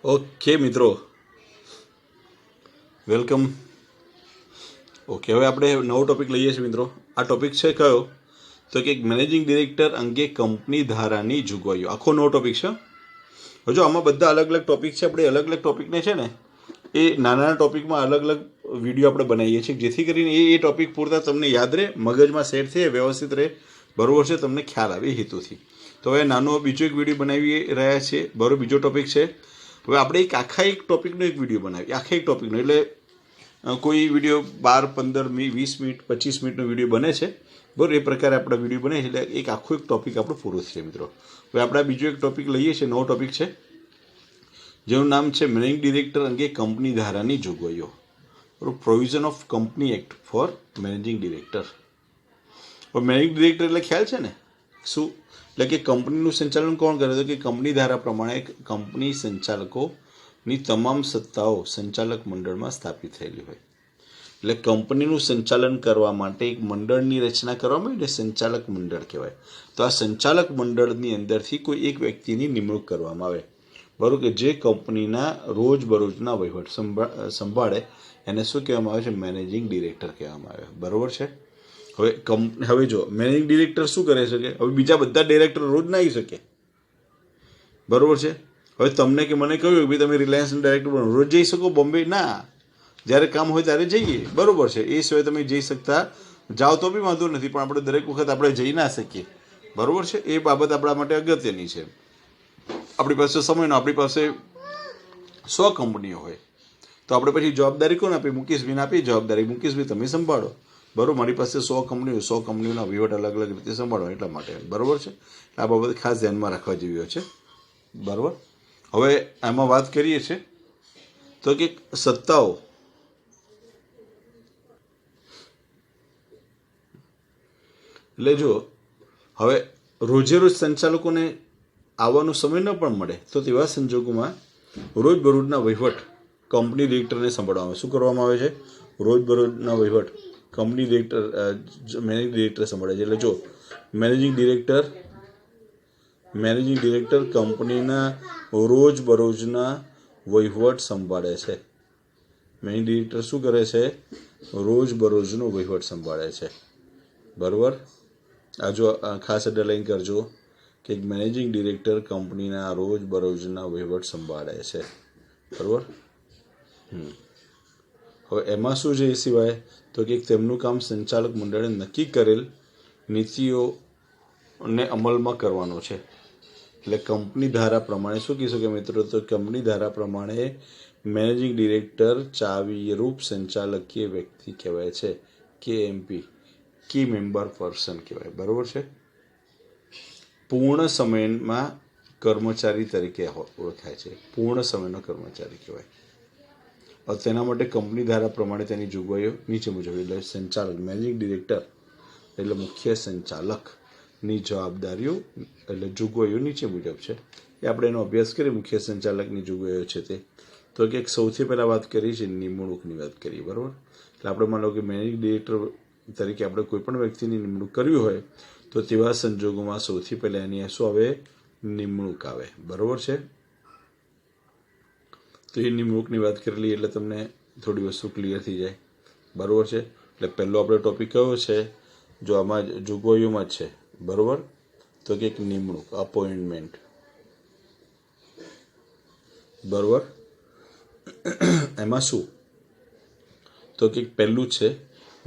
Okay મિત્રો, welcome. Okay, હવે આપણે નવો ટોપિક લઈએ છીએ મિત્રો. આ ટોપિક છે કયો? તો કે મેનેજિંગ ડિરેક્ટર અંગે કંપની ધારાની જોગવાઈઓ. આખો નવો ટોપિક છે. હજુ આમાં બધા અલગ અલગ ટોપિક છે. આપણે અલગ અલગ ટોપિકને છે ને એ નાના ટોપિકમાં અલગ અલગ વિડીયો આપણે બનાવીએ છીએ, જેથી કરીને એ ટોપિક પૂરતા તમને યાદ રહે, મગજમાં સેટ થાય, વ્યવસ્થિત રહે, બરાબર છે, તમને ખ્યાલ આવે એ હેતુથી. તો હવે નાનો બીજો એક વિડીયો બનાવી રહ્યા છીએ, બરાબર. બીજો ટોપિક છે, હવે આપણે એક ટોપિકનો એક વિડીયો બનાવીએ, આખા એક ટોપિકનો. એટલે કોઈ વિડીયો 12, 15, 20 મિનિટ, 25 મિનિટનો વિડીયો બને છે, બરાબર. એ પ્રકારે આપણે વિડીયો બને છે, એટલે એક આખો એક ટોપિક આપણો પૂરો થશે મિત્રો. હવે આપણે બીજો એક ટોપિક લઈએ છીએ, નવો ટોપિક છે, જેનું નામ છે મેનેજિંગ ડિરેક્ટર અંગે કંપની ધારાની જોગવાઈઓ, provision of company act for managing director. હવે મેનેજિંગ ડિરેક્ટર એટલે ખ્યાલ છે ને શું? એટલે કે કંપનીનું સંચાલન કોણ કરે? તો કે કંપની ધારા પ્રમાણે કંપની સંચાલકોની તમામ સત્તાઓ સંચાલક મંડળમાં સ્થાપિત થયેલી હોય. એટલે કંપનીનું સંચાલન કરવા માટે એક મંડળની રચના કરવામાં આવે, એટલે સંચાલક મંડળ કહેવાય. તો આ સંચાલક મંડળની અંદરથી કોઈ એક વ્યક્તિની નિમણૂક કરવામાં આવે, બરાબર, કે જે કંપનીના રોજબરોજના વહીવટ સંભાળે. એને શું કહેવામાં આવે છે? મેનેજિંગ ડિરેક્ટર કહેવામાં આવે, બરાબર છે. હવે જો મેનેજિંગ ડિરેક્ટર શું કરે છે? હવે બીજા બધા ડિરેક્ટર રોજ ના આવી શકે, બરાબર છે. હવે તમને કે મને કહ્યું કે ભાઈ તમે રિલાયન્સના ડાયરેક્ટર બનો, રોજ જઈ શકો બોમ્બે? ના, જ્યારે કામ હોય ત્યારે જઈએ, બરાબર છે. એ સિવાય તમે જઈ શકતા જાઓ તો બી વાંધો નથી, પણ આપણે દરેક વખત આપણે જઈ ના શકીએ, બરાબર છે. એ બાબત આપણા માટે અગત્યની છે. આપણી પાસે સમયનો, આપણી પાસે 100 કંપનીઓ હોય તો આપણે પછી જવાબદારી કોને આપી? મુકેશભાઈને આપી જવાબદારી, મુકેશભાઈ તમે સંભાળો, બરાબર. મારી પાસે 100 કંપનીઓના વહીવટ અલગ અલગ રીતે સંભાળો, એટલા માટે, બરાબર છે. આ બાબત ખાસ ધ્યાનમાં રાખવા જેવી છે, બરાબર. હવે આમાં વાત કરીએ છીએ તો કે સત્તાઓ, એટલે જો હવે રોજે રોજ સંચાલકોને આવવાનો સમય ન પણ મળે તો તેવા સંજોગોમાં રોજબરોજના વહીવટ કંપની ડિરેક્ટરને સંભાળવામાં આવે. શું કરવામાં આવે છે? રોજબરોજના વહીવટ કંપની ડિરેક્ટર, મેનેજિંગ ડિરેક્ટર સંભાળે છે. એટલે જો મેનેજિંગ ડિરેક્ટર કંપનીના રોજબરોજના વહીવટ સંભાળે છે. મેનેજિંગ ડિરેક્ટર શું કરે છે? રોજબરોજનો વહીવટ સંભાળે છે, બરાબર. આ જો ખાસ અંડરલાઈન કરજો કે મેનેજિંગ ડિરેક્ટર કંપનીના રોજબરોજના વહીવટ સંભાળે છે, બરાબર. હવે એમાં શું છે? એ સિવાય તો કે તેમનું કામ સંચાલક મંડળે નક્કી કરેલ નીતિઓને અમલમાં કરવાનો છે. એટલે કંપની ધારા પ્રમાણે શું કહી શકે મિત્રો? તો કંપની ધારા પ્રમાણે મેનેજિંગ ડિરેક્ટર ચાવીરૂપ સંચાલકીય વ્યક્તિ કહેવાય છે, KMP, કી મેમ્બર પર્સન કહેવાય, બરાબર છે. પૂર્ણ સમયમાં કર્મચારી તરીકે ઓળખાય છે, પૂર્ણ સમયનો કર્મચારી કહેવાય. તેના માટે કંપની ધારા પ્રમાણે તેની જોગવાઈઓ નીચે મુજબ. એટલે સંચાલક, મેનેજિંગ ડિરેક્ટર એટલે મુખ્ય સંચાલકની જવાબદારીઓ, એટલે જોગવાઈઓ નીચે મુજબ છે. એ આપણે એનો અભ્યાસ કરીએ, મુખ્ય સંચાલકની જોગવાઈઓ છે તે. તો કે સૌથી પહેલાં વાત કરી છે નિમણૂકની વાત કરીએ, બરાબર. એટલે આપણે માનો કે મેનેજિંગ ડિરેક્ટર તરીકે આપણે કોઈ પણ વ્યક્તિની નિમણૂક કરવી હોય તો તેવા સંજોગોમાં સૌથી પહેલાં એની શું આવે? નિમણૂક આવે, બરાબર છે. તો એ નિમણૂકની વાત કરેલી એટલે તમને થોડી વસ્તુ ક્લિયર થઈ જાય, બરાબર છે. એટલે પહેલો આપણો ટોપિક કયો છે? જો આમાં જોગવાઈઓમાં જ છે, બરાબર. તો કે નિમણૂક, અપોઇન્ટમેન્ટ, બરાબર. એમાં શું? તો કે પહેલું છે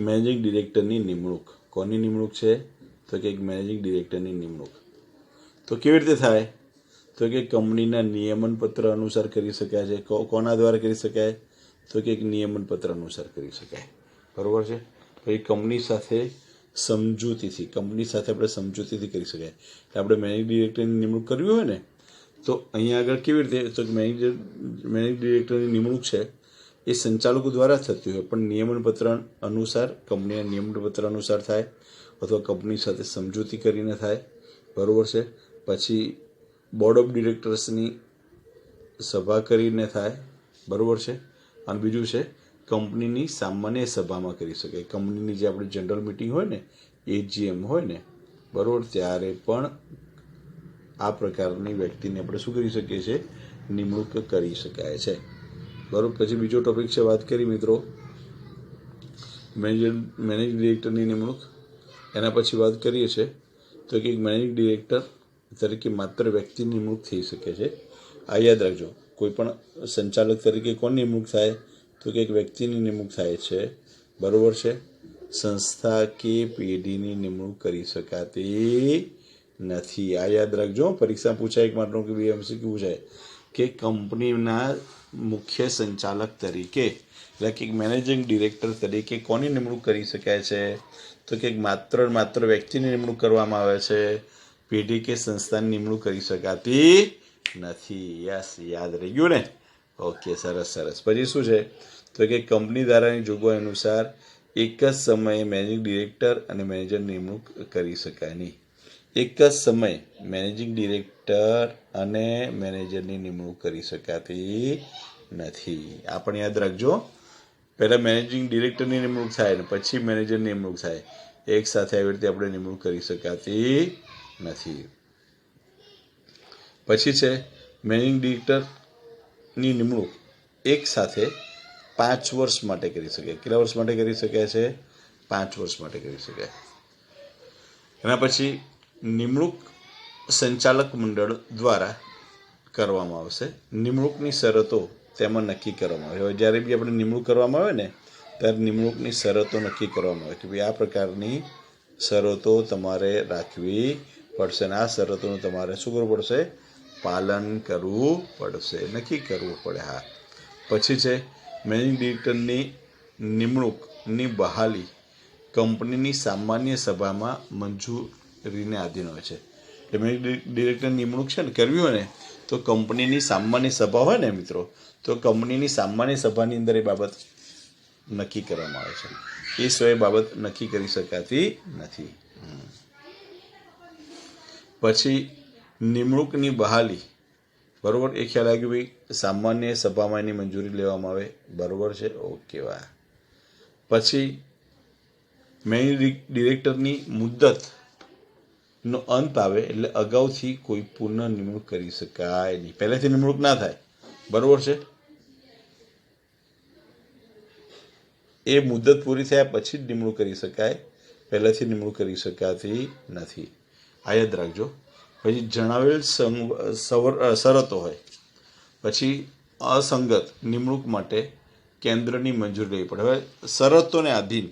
મેનેજિંગ ડિરેક્ટરની નિમણૂક. કોની નિમણૂક છે? તો કે મેનેજિંગ ડિરેક્ટરની નિમણૂક. તો કેવી રીતે થાય? તો કે કંપનીના નિયમન પત્ર અનુસાર કરી શકાય છે. કોના દ્વારા કરી શકાય? તો કે નિયમન પત્ર અનુસાર કરી શકાય, બરાબર છે. તો એ કંપની સાથે સમજૂતીથી, કંપની સાથે આપણે સમજૂતીથી કરી શકાય. આપણે મેનેજિંગ ડિરેક્ટરની નિમણૂક કરવી હોય ને તો અહીંયા આગળ કેવી રીતે? તો મેનેજિંગ ડિરેક્ટરની નિમણૂક છે એ સંચાલકો દ્વારા થતી હોય, પણ નિયમન પત્ર અનુસાર, કંપનીના નિયમન પત્ર અનુસાર થાય, અથવા કંપની સાથે સમજૂતી કરીને થાય, બરાબર છે. પછી બોર્ડ ઓફ ડિરેક્ટર્સની સભા કરીને થાય, બરાબર છે. અને બીજું છે કંપનીની સામાન્ય સભામાં કરી શકાય. કંપનીની જે આપણી જનરલ મિટિંગ હોય ને, AGM હોય ને, બરાબર, ત્યારે પણ આ પ્રકારની વ્યક્તિને આપણે શું કરી શકીએ છીએ? નિમણૂક કરી શકાય છે. બરાબર. પછી બીજો ટોપિક છે, વાત કરી મિત્રો મેનેજિંગ ડિરેક્ટરની નિમણૂક. એના પછી વાત કરીએ છીએ તો કે મેનેજિંગ ડિરેક્ટર તરીકે માત્ર વ્યક્તિની નિમણૂક થઈ શકે છે. આ યાદ રાખજો, કોઈ પણ સંચાલક તરીકે કોની નિમણૂક થાય? તો કે એક વ્યક્તિની નિમણૂક થાય છે. બરાબર છે. સંસ્થા કે પેઢીની નિમણૂક કરી શકાતી નથી. આ યાદ રાખજો. પરીક્ષા પૂછાય, એક માત્ર કે બે MCQ પૂછાય કે કંપનીના મુખ્ય સંચાલક તરીકે એટલે કે મેનેજિંગ ડિરેક્ટર તરીકે કોની નિમણૂક કરી શકાય છે? તો કે માત્ર વ્યક્તિની નિમણૂક કરવામાં આવે છે. પેઢી કે સંસ્થાની નિમણૂક કરી શકાતી નથી. યસ, યાદ રહી ગયું ને? ઓકે, સરસ. પછી શું છે તો કે કંપની ધારાની જોગવાઈ અનુસાર એક જ સમયે મેનેજિંગ ડિરેક્ટર અને મેનેજરની નિમણૂક કરી શકાય નહીં. એક જ સમયે મેનેજિંગ ડિરેક્ટર અને મેનેજરની નિમણૂક કરી શકાતી નથી. આ પણ યાદ રાખજો. પહેલાં મેનેજિંગ ડિરેક્ટરની નિમણૂક થાય ને પછી મેનેજરની નિમણૂક થાય. એક સાથે આવી રીતે આપણે નિમણૂક કરી શકાતી નથી. પછી છે મેનેજિંગ ડિરેક્ટરની નિમણૂક એક સાથે 5 વર્ષ માટે કરી શકાય. કેટલા વર્ષ માટે કરી શકાય છે? 5 વર્ષ માટે કરી શકાય. એના પછી નિમણૂક સંચાલક મંડળ દ્વારા કરવામાં આવશે. નિમણૂકની શરતો તેમાં નક્કી કરવામાં આવે. હવે જ્યારે બી આપણે નિમણૂક કરવામાં આવે ને ત્યારે નિમણૂકની શરતો નક્કી કરવામાં આવે કે ભાઈ આ પ્રકારની શરતો તમારે રાખવી પડશે અને આ શરતોનું તમારે શું કરવું પડશે? પાલન કરવું પડશે, નક્કી કરવું પડે. હા. પછી છે મેનેજિંગ ડિરેક્ટરની નિમણૂકની બહાલી કંપનીની સામાન્ય સભામાં મંજૂરીને આધીન હોય છે. એટલે મેનેજિંગ ડિરેક્ટરની નિમણૂક છે ને કરવી હોય ને તો કંપનીની સામાન્ય સભા હોય ને મિત્રો, તો કંપનીની સામાન્ય સભાની અંદર એ બાબત નક્કી કરવામાં આવે છે. એ સિવાય બાબત નક્કી કરી શકાતી નથી. પછી નિમણૂકની બહાલી, બરાબર, એ ખ્યાલ આવ્યો ભાઈ? સામાન્ય સભામાં એની મંજૂરી લેવામાં આવે. બરાબર છે? ઓકે, વાહ. પછી મેનેજિંગ ડિરેક્ટરની મુદ્દતનો અંત આવે એટલે અગાઉથી કોઈ પુનઃ નિમણૂક કરી શકાય નહીં. પહેલેથી નિમણૂક ના થાય. બરાબર છે? એ મુદ્દત પૂરી થયા પછી જ નિમણૂક કરી શકાય, પહેલાંથી નિમણૂક કરી શકાતી નથી. આ યાદ રાખજો. પછી જણાવેલ શરતો હોય પછી અસંગત નિમણૂક માટે કેન્દ્રની મંજૂરી લેવી પડે. હવે શરતોને આધીન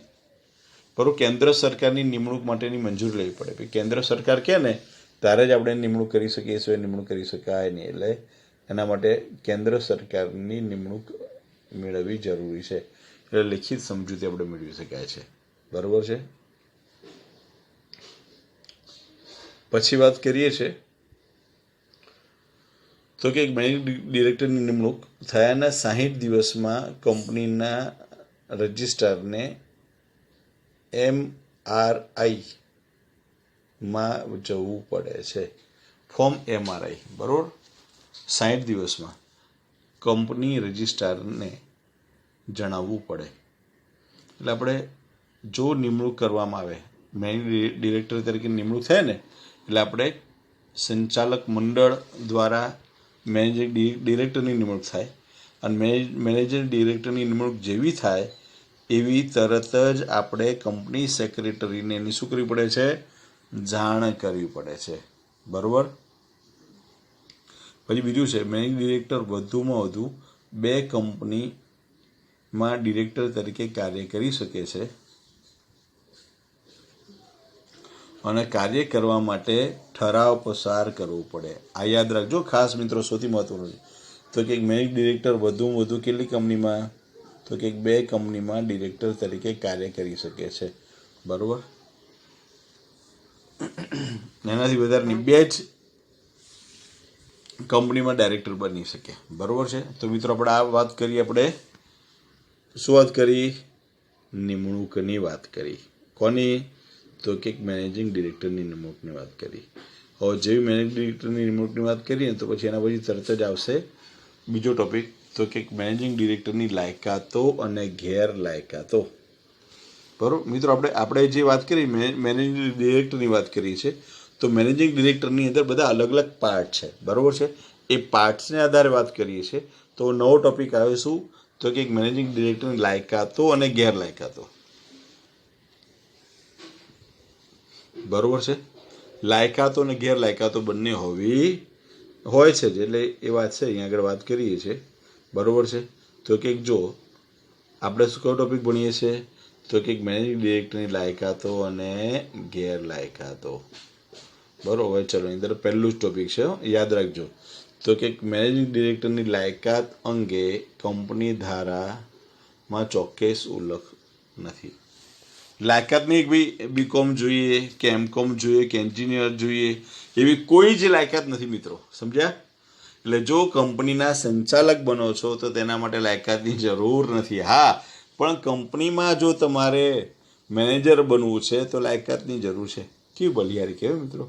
બરાબર કેન્દ્ર સરકારની નિમણૂક માટેની મંજૂરી લેવી પડે. ભાઈ કેન્દ્ર સરકાર કહે ને ત્યારે જ આપણે નિમણૂક કરી શકીએ, સિવાય નિમણૂક કરી શકાય નહીં. એટલે એના માટે કેન્દ્ર સરકારની નિમણૂક મેળવવી જરૂરી છે. એટલે લિખિત સમજૂતી આપણે મેળવી શકાય છે. બરાબર છે? પછી વાત કરીએ છીએ તો કે મેનેજિંગ ડિરેક્ટરની નિમણૂક થયાના 60 દિવસમાં કંપનીના રજિસ્ટ્રારને MRI માં જવું પડે છે. ફોર્મ MRI, બરાબર, 60 દિવસમાં કંપની રજિસ્ટ્રારને જણાવવું પડે. એટલે આપણે જો નિમણૂક કરવામાં આવે, મેનેજિંગ ડિરેક્ટર તરીકે નિમણૂક થાય ને એટલે આપણે સંચાલક મંડળ દ્વારા મેનેજિંગ ડિરેક્ટરની નિમણૂક થાય અને મેનેજિંગ ડિરેક્ટરની નિમણૂક જેવી થાય એવી તરત જ આપણે કંપની સેક્રેટરીને એની શું કરવી પડે છે? જાણ કરવી પડે છે. બરાબર. પછી બીજું છે મેનેજિંગ ડિરેક્ટર વધુમાં વધુ 2 કંપનીમાં ડિરેક્ટર તરીકે કાર્ય કરી શકે છે અને કાર્ય કરવા માટે ઠરાવ પસાર કરવો પડે. આ યાદ રાખજો ખાસ મિત્રો, સૌથી મહત્વનું છે. તો કે મેનેજિંગ ડિરેક્ટર વધુમાં વધુ કેટલી કંપનીમાં? તો કે 2 કંપનીમાં ડિરેક્ટર તરીકે કાર્ય કરી શકે છે. બરાબર. એનાથી વધારેની 2 જ કંપનીમાં ડાયરેક્ટર બની શકે. બરાબર છે? તો મિત્રો આપણે આ વાત કરી, આપણે શું વાત કરી? નિમણૂકની વાત કરી. કોની? તો કે મેનેજિંગ ડિરેક્ટરની નિમણૂકની વાત કરી. હવે જેવી મેનેજિંગ ડિરેક્ટરની નિમણૂકની વાત કરીએ તો પછી એના પછી તરત જ આવશે બીજો ટોપિક, તો કે મેનેજિંગ ડિરેક્ટરની લાયકાતો અને ગેરલાયકાતો. બરાબર મિત્રો, આપણે જે વાત કરી મેનેજિંગ ડિરેક્ટરની વાત કરી છે, તો મેનેજિંગ ડિરેક્ટરની અંદર બધા અલગ અલગ પાર્ટ છે, બરાબર છે. એ પાર્ટ્સને આધારે વાત કરીએ છીએ. તો નવો ટોપિક આવે શું, તો કે મેનેજિંગ ડિરેક્ટરની લાયકાતો અને ગેરલાયકાતો, બરાબર છે. લાયકાતો અને ગેરલાયકાતો બંને હોય છે જ, એટલે એ વાત છે અહીંયા આગળ વાત કરીએ છીએ, બરાબર છે. તો કે જો આપણે શું કયો ટોપિક ભણીએ છીએ, તો કે મેનેજિંગ ડિરેક્ટરની લાયકાતો અને ગેરલાયકાતો, બરાબર. ચલો અંદર પહેલું જ ટોપિક છે, યાદ રાખજો. તો કે મેનેજિંગ ડિરેક્ટરની લાયકાત અંગે કંપની ધારામાં ચોક્કસ ઉલ્લેખ નથી. લાયકાત નહીં ભાઈ બીકોમ જોઈએ કે એમકોમ જોઈએ કે એન્જિનિયર જોઈએ, એવી કોઈ જ લાયકાત નથી મિત્રો, સમજ્યા. એટલે જો કંપનીના સંચાલક બનો છો તો તેના માટે લાયકાતની જરૂર નથી. હા, પણ કંપનીમાં જો તમારે મેનેજર બનવું છે તો લાયકાતની જરૂર છે. કેવી ભલિયારી કહેવાય મિત્રો,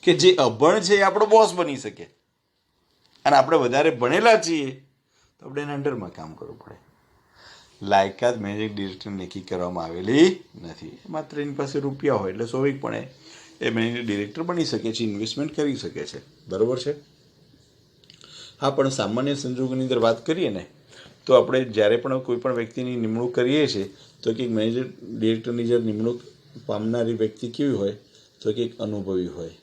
કે જે અભણ છે એ આપણો બોસ બની શકે, અને આપણે વધારે ભણેલા છીએ તો આપણે એના અંડરમાં કામ કરવું પડે. લાયકાત મેનેજિંગ ડિરેક્ટર નક્કી કરવામાં આવેલી નથી. માત્ર એની પાસે રૂપિયા હોય એટલે સ્વાભાવિકપણે એ મેનેજિંગ ડિરેક્ટર બની શકે છે, ઇન્વેસ્ટમેન્ટ કરી શકે છે, બરાબર છે. હા, પણ સામાન્ય સંજોગોની અંદર વાત કરીએ ને, તો આપણે જ્યારે પણ કોઈ પણ વ્યક્તિની નિમણૂક કરીએ છીએ તો કે મેનેજર ડિરેક્ટરની જ્યારે નિમણૂક પામનારી વ્યક્તિ કેવી હોય, તો કે અનુભવી હોય,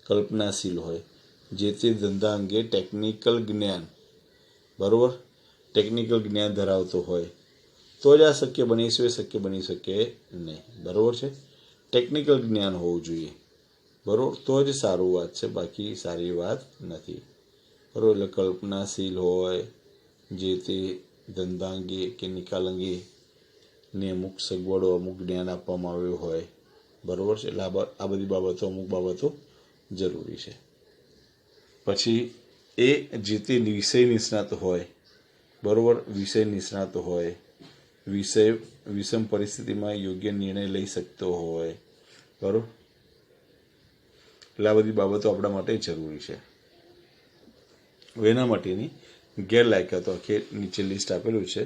કલ્પનાશીલ હોય, જે તે ધંધા અંગે ટેકનિકલ જ્ઞાન, બરાબર, ટેકનિકલ જ્ઞાન ધરાવતો હોય તો જ આ શક્ય બની શકે નહીં, બરાબર છે. ટેકનિકલ જ્ઞાન હોવું જોઈએ, બરાબર, તો જ સારું વાત છે, બાકી સારી વાત નથી, બરાબર. એટલે કલ્પનાશીલ હોય, જે તે ધંધા અંગે કે નિકાલ અંગે ને અમુક સગવડો, અમુક જ્ઞાન આપવામાં આવ્યું હોય, બરાબર છે. એટલે આ બધી બાબતો, અમુક બાબતો જરૂરી છે. પછી એ જે તે વિષય નિષ્ણાત હોય, બરાબર, વિષય નિષ્ણાત હોય, વિષમ પરિસ્થિતિમાં યોગ્ય નિર્ણય લઈ શકતો હોય, બરાબર. એટલે આ બધી બાબતો આપણા માટે જરૂરી છે. એના માટેની ગેરલાયકાતો આખી નીચે લિસ્ટ આપેલું છે,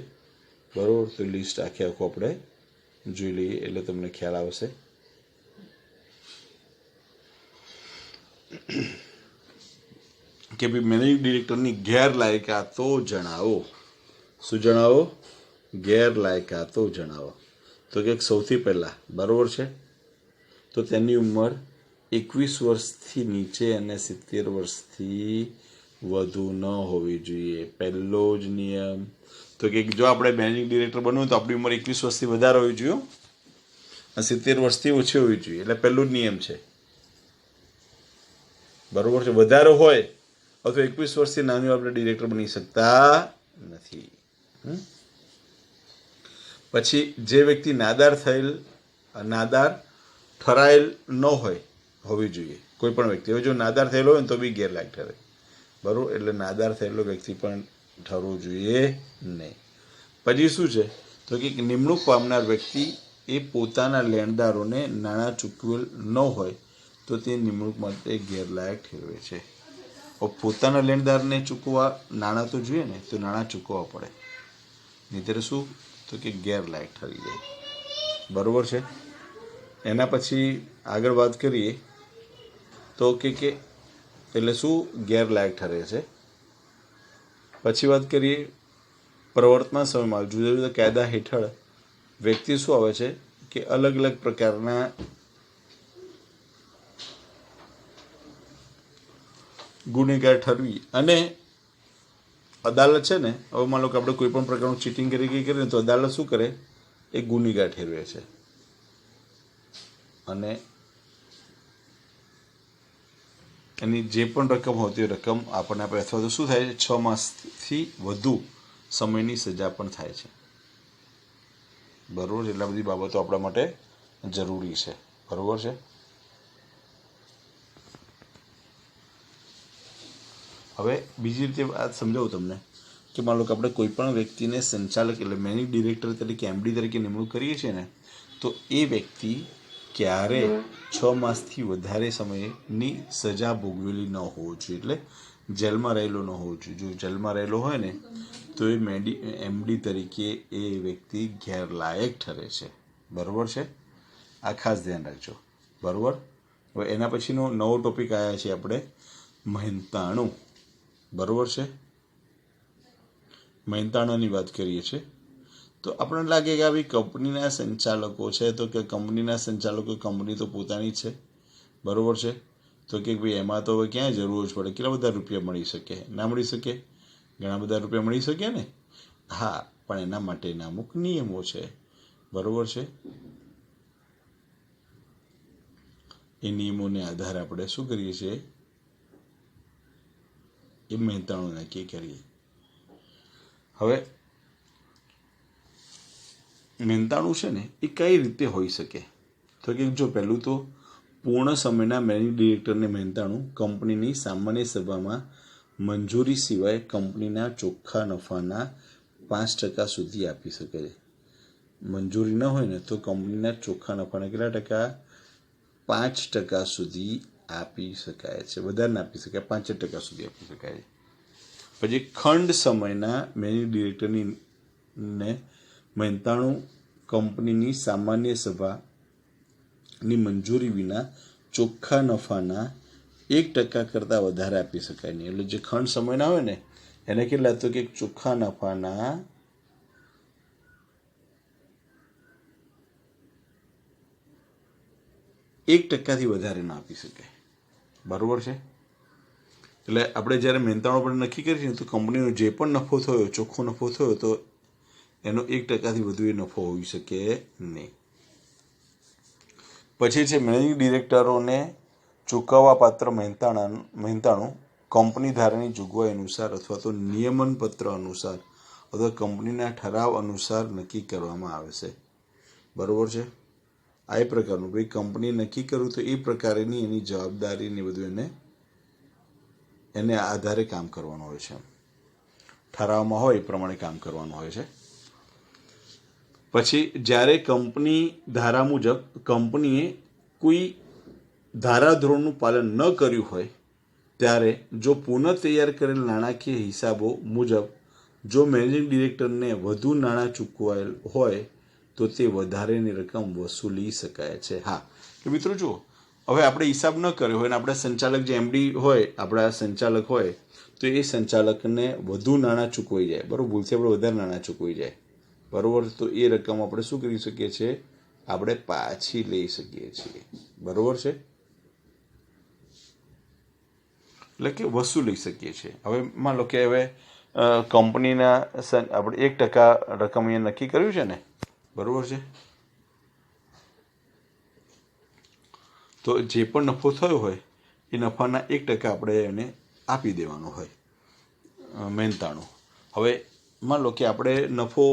બરાબર. તો લિસ્ટ આખું આપણે જોઈ લઈએ એટલે તમને ખ્યાલ આવશે. કે ભાઈ મેનેજિંગ ડિરેક્ટરની ગેરલાયકાતો જણાવો. શું જણાવો? ગેરલાયકાતો જણાવો. તો કે સૌથી પહેલાં, બરાબર છે, તો તેની ઉંમર 21 વર્ષથી નીચે અને 70 વર્ષથી વધુ ન હોવી જોઈએ. પહેલો જ નિયમ. તો કે જો આપણે મેનેજિંગ ડિરેક્ટર બનવું તો આપણી ઉંમર 21 વર્ષથી વધારે હોવી જોઈએ અને 70 વર્ષથી ઓછી હોવી જોઈએ. એટલે પહેલો જ નિયમ છે, બરાબર છે. વધારે હોય અથવા 21 વર્ષથી નાની આપણે ડિરેક્ટર બની શકતા નથી. પછી જે વ્યક્તિ નાદાર ઠરાયેલ ન હોવી જોઈએ કોઈ પણ વ્યક્તિ. હવે જો નાદાર થયેલો હોય ને તો બી ગેરલાયક ઠરે, બરાબર. એટલે નાદાર થયેલો વ્યક્તિ પણ ઠરવો જોઈએ નહીં. પછી શું છે, તો કે નિમણૂક પામનાર વ્યક્તિ એ પોતાના લેણદારોને નાણાં ચૂકવેલ ન હોય તો તે નિમણૂક માટે ગેરલાયક ઠેરવે છે. પોતાના લેણદારને ચૂકવવા નાણાં તો જોઈએ ને, તો નાણાં ચૂકવવા પડે, નહીંતર શું, તો કે ગેરલાયક ઠરી જાય, બરાબર છે. એના પછી આગળ વાત કરીએ તો કે એટલે શું ગેરલાયક ઠરે છે. પછી વાત કરીએ પ્રવર્તમાન સમયમાં જુદા જુદા કાયદા હેઠળ વ્યક્તિ શું આવે છે કે અલગ અલગ પ્રકારના ગુનેગાર ઠરવી. અને અદાલત છે ને, હવે માનો કે આપણે કોઈ પણ પ્રકારનું ચીટિંગ કરીએ ને તો અદાલત શું કરે, એ ગુનેગાર ઠેરવે છે. અને એની જે પણ રકમ હોતી એ રકમ આપણને આપે, અથવા તો શું થાય છે, 6 માસથી વધુ સમયની સજા પણ થાય છે, બરાબર. એટલા બધી બાબતો આપણા માટે જરૂરી છે, બરાબર છે. હવે બીજી રીતે વાત સમજાવું તમને કે માનો કે આપણે કોઈ પણ વ્યક્તિને સંચાલક એટલે મેનેજિંગ ડિરેક્ટર તરીકે, એમડી તરીકે નિમણૂક કરીએ છીએ ને, તો એ વ્યક્તિ ક્યારે 6 માસથી વધારે સમયની સજા ભોગવેલી ન હોવો જોઈએ, એટલે જેલમાં રહેલો ન હોવો જોઈએ. જો જેલમાં રહેલો હોય ને તો એ એમડી તરીકે એ વ્યક્તિ ગેરલાયક ઠરે છે, બરાબર છે. આ ખાસ ધ્યાન રાખજો, બરાબર. હવે એના પછીનો નવો ટોપિક આવ્યા છે આપણે મહેનતાણું. બરાબર છે, મહેનતાણાની વાત કરીએ છીએ. તો આપણને લાગે કે આવી કંપનીના સંચાલકો છે, તો કે કંપનીના સંચાલકો, કંપની તો પોતાની છે, બરાબર છે. તો કે ભાઈ એમાં તો હવે ક્યાં જરૂર જ પડે, કેટલા બધા રૂપિયા મળી શકે? ના મળી શકે? ઘણા બધા રૂપિયા મળી શકે ને. હા, પણ એના માટેના અમુક નિયમો છે, બરાબર છે. એ નિયમોને આધારે આપણે શું કરીએ છીએ? એ મહેનતાણું નક્કી કરીએ. હવે મહેનતાણું છે ને એ કઈ રીતે હોઈ શકે? તો કે જો પહેલું તો પૂર્ણ સમયના મેનેજિંગ ડિરેક્ટરને મહેનતાણું કંપનીની સામાન્ય સભામાં મંજૂરી સિવાય કંપનીના ચોખ્ખા નફાના 5% સુધી આપી શકે છે. મંજૂરી ન હોય ને તો કંપનીના ચોખ્ખા નફાના કેટલા ટકા? 5% સુધી આપી શકાય છે. વધારે ના આપી શકાય, 5% સુધી આપી શકાય છે. પછી ખંડ સમયના મેનેજિંગ ડિરેક્ટરની મહેનતાણું કંપનીની સામાન્ય સભાની મંજૂરી વિના ચોખ્ખા નફાના 1% કરતાં વધારે આપી શકાય નહીં. એટલે જે ખંડ સમયના હોય ને એને કેટલા? તો કે ચોખ્ખા નફાના 1%થી વધારે ના આપી શકાય, બરાબર છે. એટલે આપણે જ્યારે મહેનતાણું પણ નક્કી કરીએ છીએ તો કંપનીનો જે પણ નફો થયો, ચોખ્ખો નફો થયો, તો એનો 1%થી વધુ એ નફો હોઈ શકે નહીં. પછી છે મેનેજિંગ ડિરેક્ટરોને ચૂકવવા પાત્ર મહેનતાણું કંપની ધારાની જોગવાઈ અનુસાર અથવા તો નિયમન પત્ર અનુસાર અથવા કંપનીના ઠરાવ અનુસાર નક્કી કરવામાં આવે છે, બરાબર છે. આ એ પ્રકારનું ભાઈ કંપની નક્કી કરવું તો એ પ્રકારની એની જવાબદારી ને બધું એને આધારે કામ કરવાનું હોય છે. ઠરાવમાં હોય એ પ્રમાણે કામ કરવાનું હોય છે. પછી જ્યારે કંપની ધારા મુજબ કંપનીએ કોઈ ધારાધોરણનું પાલન ન કર્યું હોય ત્યારે જો પુનઃ તૈયાર કરેલ નાણાકીય હિસાબો મુજબ જો મેનેજિંગ ડિરેક્ટરને વધુ નાણાં ચૂકવાયેલ હોય તો તે વધારેની રકમ વસૂલી શકાય છે. હા, તો મિત્રો જુઓ, હવે આપણે હિસાબ ન કર્યો હોય ને આપણે સંચાલક જે એમડી હોય, આપણા સંચાલક હોય, તો એ સંચાલકને વધુ નાણાં ચૂકવાઈ જાય, બરાબર, ભૂલથી આપણે વધારે નાણાં ચૂકવાઈ જાય, બરાબર, તો એ રકમ આપણે શું કરી શકીએ છીએ? આપણે પાછી લઈ શકીએ છીએ, બરાબર છે. એટલે કે વસૂલી શકીએ છીએ. હવે માન લો કે હવે કંપનીના આપણે 1% રકમ અહીંયા નક્કી કર્યું છે ને, બરાબર છે. તો જે પણ નફો થયો હોય એ નફાના 1% આપણે એને આપી દેવાનો હોય, મહેનતાણું. હવે માન લો કે આપણે નફો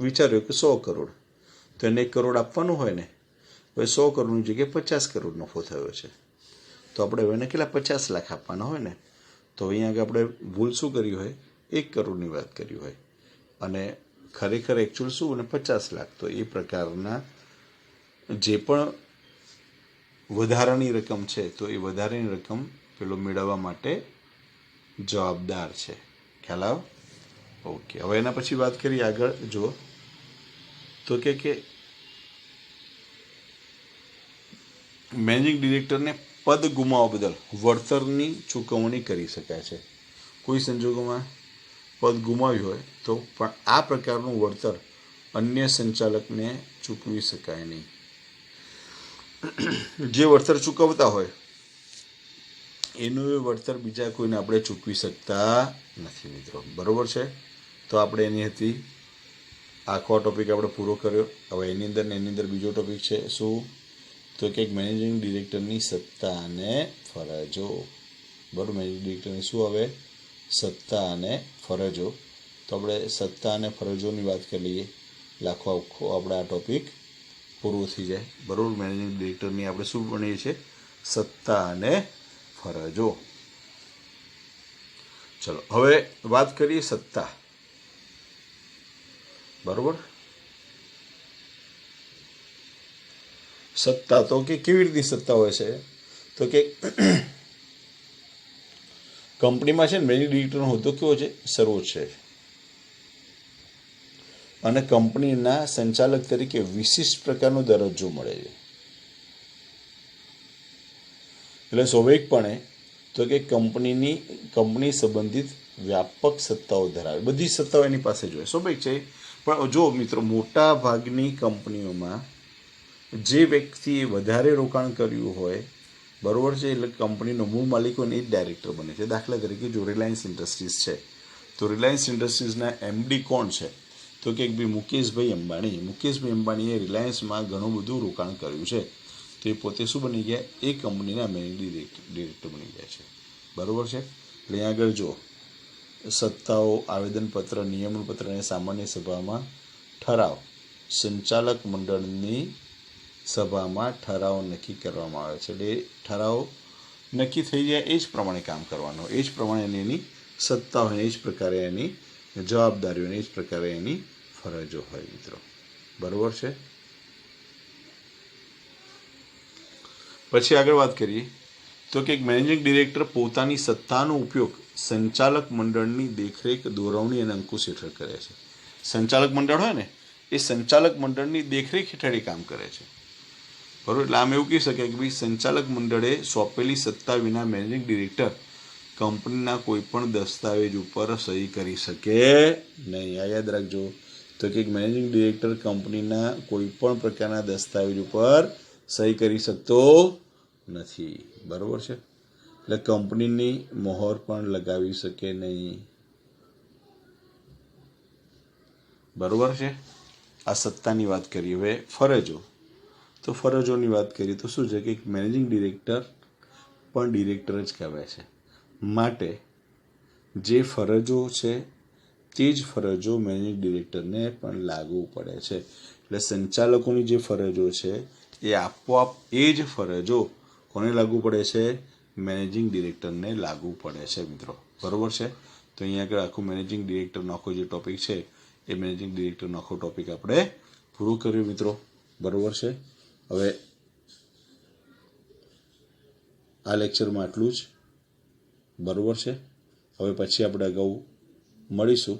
વિચાર્યો કે 100 કરોડ, તો એને 1 કરોડ આપવાનું હોય ને. હવે 100 કરોડની જગ્યાએ 50 કરોડ નફો થયો છે, તો આપણે હવે એને કેટલા? 50 લાખ આપવાના હોય ને. તો અહીંયા આગળ આપણે ભૂલ શું કરી હોય? 1 કરોડની વાત કરી હોય અને ખરેખર એકચ્યુઅલ શું? અને 50 લાખ. તો એ પ્રકારના જે પણ વધારાની રકમ છે તો એ વધારાની રકમ પેલો મેળવવા માટે જવાબદાર છે. ખ્યાલ આવ્યો? ઓકે. હવે એના પછી વાત કરીએ આગળ. જુઓ તો કે મેનેજિંગ ડિરેક્ટરને પદ ગુમાવવા બદલ વળતરની ચૂકવણી કરી શકાય છે. કોઈ સંજોગોમાં પદ ગુમાવ્યું હોય તો પણ આ પ્રકારનું વળતર અન્ય સંચાલકને ચૂકવી શકાય નહીં. જે વળતર ચૂકવતા હોય એનું એ વળતર બીજા કોઈને આપણે ચૂકવી શકતા નથી, મિત્રો, બરાબર છે. તો આપણે એની હતી આખો ટોપિક આપણે પૂરો કર્યો. હવે એની અંદર બીજો ટોપિક છે શું? તો કે મેનેજિંગ ડિરેક્ટરની સત્તા અને ફરજો, બરાબર. મેનેજિંગ ડિરેક્ટરની શું આવે? સત્તા અને ફરજો. તો આપણે સત્તા અને ફરજોની વાત કરી લઈએ. આખો આપણે આ ટોપિક પૂરું થઈ જાય, બરાબર. મેનેજિંગ ડિરેક્ટરની આપણે શું ભણીએ છીએ? સત્તા અને ફરજો. ચલો હવે વાત કરીએ સત્તા, બરાબર. સત્તા તો કે કેવી રીતની સત્તા હોય છે? તો કે કંપનીમાં છે ને મેનેજિંગ ડિરેક્ટરનો હોદ્દો કેવો છે? સર્વોચ્ચ છે અને કંપનીના સંચાલક તરીકે વિશિષ્ટ પ્રકારનો દરજ્જો મળે છે. એટલે સ્વાભાવિકપણે તો કે કંપની સંબંધિત વ્યાપક સત્તાઓ ધરાવે, બધી સત્તાઓ એની પાસે જોઈએ, સ્વાભાવિક છે. પણ જો મિત્રો મોટા ભાગની કંપનીઓમાં જે વ્યક્તિએ વધારે રોકાણ કર્યું હોય, બરાબર છે, એટલે કંપનીનો મૂળ માલિક હોય ને એ જ ડાયરેક્ટર બને છે. દાખલા તરીકે જો રિલાયન્સ ઇન્ડસ્ટ્રીઝ છે, તો રિલાયન્સ ઇન્ડસ્ટ્રીઝના એમડી કોણ છે? તો કે ભાઈ મુકેશભાઈ અંબાણી. મુકેશભાઈ અંબાણીએ રિલાયન્સમાં ઘણું બધું રોકાણ કર્યું છે, તો એ પોતે શું બની ગયા? એ કંપનીના મેનેજિંગ ડિરેક્ટર બની ગયા છે, બરાબર છે. એટલે અહીંયા આગળ જો સત્તાઓ, આવેદનપત્ર, નિયમનપત્ર અને સામાન્ય સભામાં ઠરાવ, સંચાલક મંડળની સભામાં ઠરાવ નક્કી કરવામાં આવે છે. એટલે ઠરાવ નક્કી થઈ જાય એ જ પ્રમાણે કામ કરવાનું, એ જ પ્રમાણે એની સત્તા હોય, એ જ પ્રકારે એની જવાબદારીઓ, એ જ પ્રકારે એની ફરજો હોય મિત્રો, બરાબર છે. પછી આગળ વાત કરીએ તો કે મેનેજિંગ ડિરેક્ટર પોતાની સત્તાનો ઉપયોગ સંચાલક મંડળની દેખરેખ, દોરવણી અને અંકુશ હેઠળ કરે છે. સંચાલક મંડળ હોય ને, એ સંચાલક મંડળની દેખરેખ હેઠળ કામ કરે છે, બરાબર. એટલે આમ એવું કહી શકાય કે ભાઈ સંચાલક મંડળે સોંપેલી સત્તા વિના મેનેજિંગ ડિરેક્ટર કંપનીના કોઈ પણ દસ્તાવેજ ઉપર સહી કરી શકે નહીં. આ યાદ રાખજો. તો કે મેનેજિંગ ડિરેક્ટર કંપનીના કોઈ પણ પ્રકારના દસ્તાવેજ ઉપર સહી કરી શકતો નથી, બરાબર છે. એટલે કંપનીની મોહર પણ લગાવી શકે નહીં, બરાબર છે. આ સત્તાની વાત કરીએ. હવે ફરજો, તો ફરજોની વાત કરીએ તો શું છે કે મેનેજિંગ ડિરેક્ટર પણ ડિરેક્ટર જ કહેવાય છે, માટે જે ફરજો છે તે જ ફરજો મેનેજિંગ ડિરેક્ટરને પણ લાગુ પડે છે. એટલે સંચાલકોની જે ફરજો છે એ આપોઆપ એ જ ફરજો કોને લાગુ પડે છે? મેનેજિંગ ડિરેક્ટરને લાગુ પડે છે મિત્રો, બરાબર છે. તો અહીંયા આગળ આખું મેનેજિંગ ડિરેક્ટરનો આખો જે ટોપિક છે એ મેનેજિંગ ડિરેક્ટરનો આખો ટોપિક આપણે પૂરો કર્યો મિત્રો, બરાબર છે. હવે આ લેક્ચરમાં આટલું જ, બરાબર છે. હવે પછી આપણે અગાઉ મળીશું.